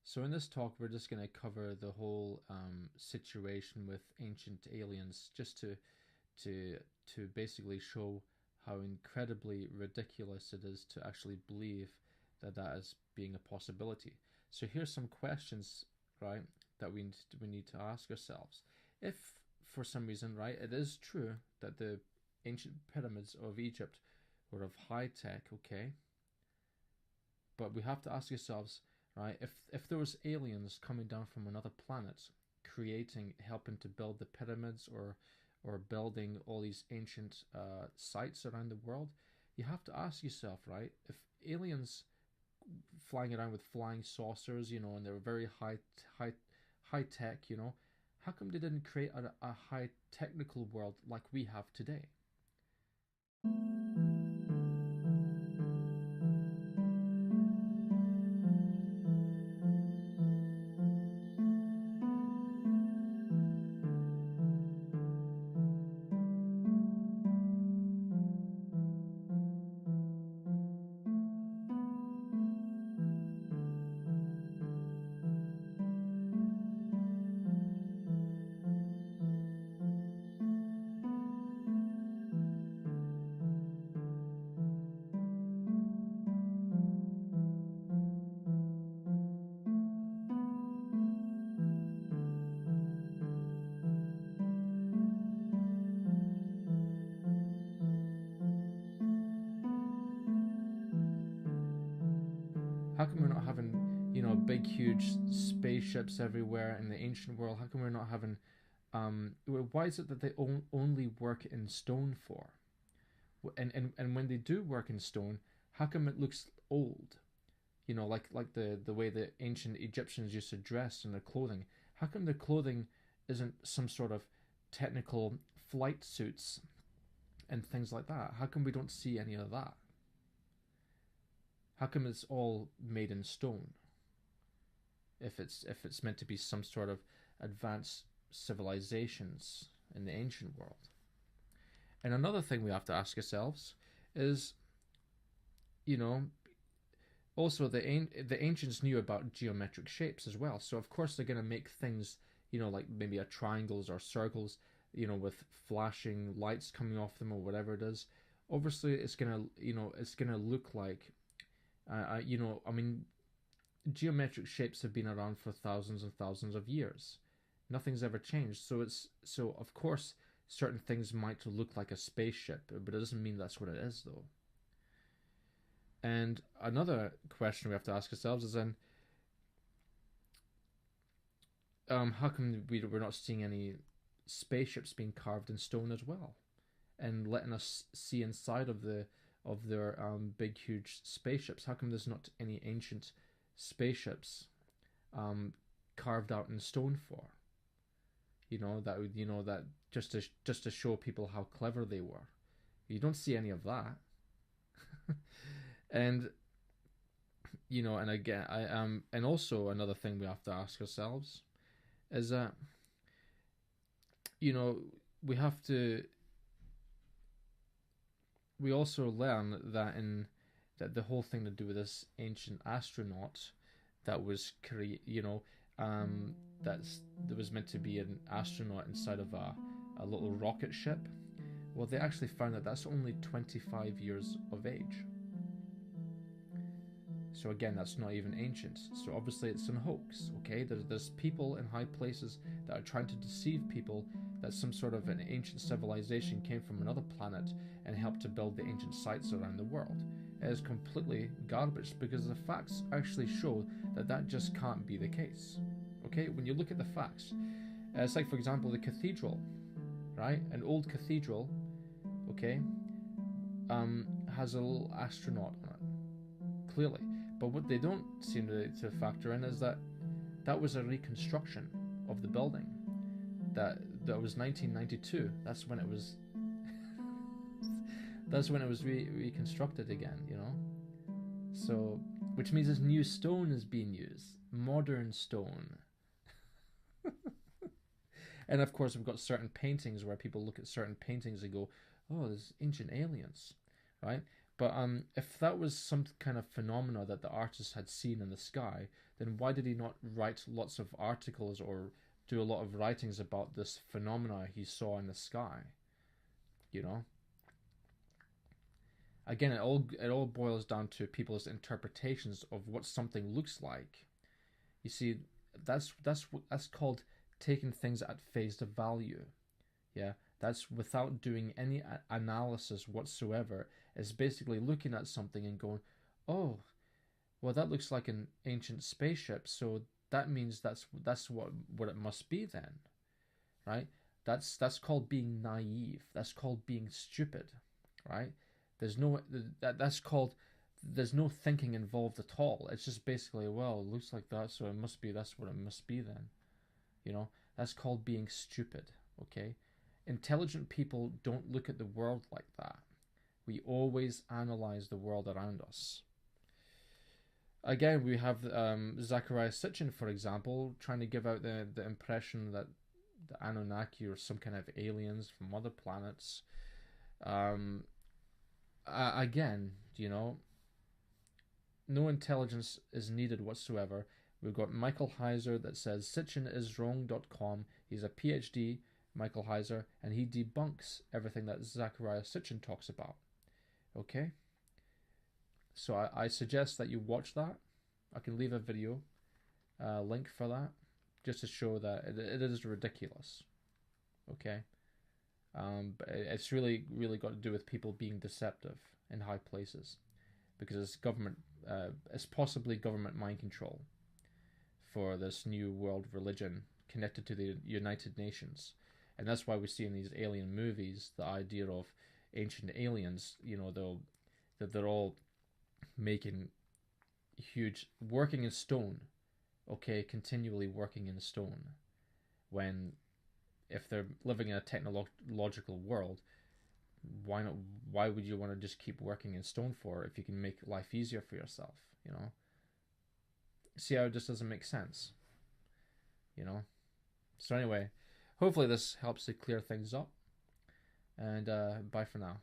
So in this talk, we're just going to cover the whole situation with ancient aliens, just to basically show how incredibly ridiculous it is to actually believe that that is being a possibility. So here's some questions, right, that we need to ask ourselves. If for some reason, right, it is true that the ancient pyramids of Egypt were of high tech, okay, but we have to ask ourselves, right, if there was aliens coming down from another planet, creating, helping to build the pyramids or building all these ancient sites around the world, you have to ask yourself, right, if aliens flying around with flying saucers, and they're very high tech, how come they didn't create a high technical world like we have today? How come we're not having, big, huge spaceships everywhere in the ancient world? How come we're not having, why is it that they only work in stone for? And when they do work in stone, how come it looks old? Like the way the ancient Egyptians used to dress in their clothing. How come their clothing isn't some sort of technical flight suits and things like that? How come we don't see any of that? How come it's all made in stone? If it's meant to be some sort of advanced civilizations in the ancient world. And another thing we have to ask ourselves is, you know, also the ancients knew about geometric shapes as well. So of course they're going to make things, like maybe a triangles or circles, with flashing lights coming off them or whatever it is. Obviously, it's gonna look like, I mean, geometric shapes have been around for thousands and thousands of years. Nothing's ever changed. So of course certain things might look like a spaceship, but it doesn't mean that's what it is though. And another question we have to ask ourselves is then, how come we're not seeing any spaceships being carved in stone as well, and letting us see inside of their big huge spaceships? How come there's not any ancient spaceships um, carved out in stone for? That would that just to show people how clever they were. You don't see any of that. And and again, and also another thing we have to ask ourselves is that you know we have to we also learn that the whole thing to do with this ancient astronaut that was that was meant to be an astronaut inside of a little rocket ship. Well, they actually found that that's only 25 years of age. So again, that's not even ancient. So obviously it's a hoax. Okay, there's people in high places that are trying to deceive people that some sort of an ancient civilization came from another planet and helped to build the ancient sites around the world. It is completely garbage because the facts actually show that that just can't be the case. Okay, when you look at the facts, it's like, for example, the cathedral, right? An old cathedral, okay, has a little astronaut on it, clearly. But what they don't seem to factor in is that that was a reconstruction of the building. That was 1992. That's when it was reconstructed again. So, which means this new stone is being used, modern stone. And of course, we've got certain paintings where people look at certain paintings and go, "Oh, there's ancient aliens," right? But if that was some kind of phenomena that the artist had seen in the sky, then why did he not write lots of articles or do a lot of writings about this phenomena he saw in the sky? You know, again, it all boils down to people's interpretations of what something looks like. You see, that's called taking things at face value. Yeah, that's without doing any analysis whatsoever. It's basically looking at something and going, "Oh, well, that looks like an ancient spaceship, so that means that's what it must be then, right?" That's called being naive. That's called being stupid, right? There's no that's called there's no thinking involved at all. It's just basically, well, it looks like that, so it must be that's what it must be then. You know, that's called being stupid. Okay, intelligent people don't look at the world like that. We always analyze the world around us. Again, we have Zachariah Sitchin, for example, trying to give out the impression that the Anunnaki are some kind of aliens from other planets. Um, again, no intelligence is needed whatsoever. We've got Michael Heiser that says SitchinIsWrong.com. He's a PhD, Michael Heiser, and he debunks everything that Zachariah Sitchin talks about. Okay? So I suggest that you watch that. I can leave a video link for that just to show that it is ridiculous. Okay? But it's really, really got to do with people being deceptive in high places because it's possibly government mind control for this new world religion connected to the United Nations. And that's why we see in these alien movies the idea of ancient aliens, that they're all making huge, working in stone, okay, continually working in stone. When, if they're living in a technological world, why not? Why would you want to just keep working in stone for if you can make life easier for yourself? See how it just doesn't make sense. So anyway, hopefully this helps to clear things up. And bye for now.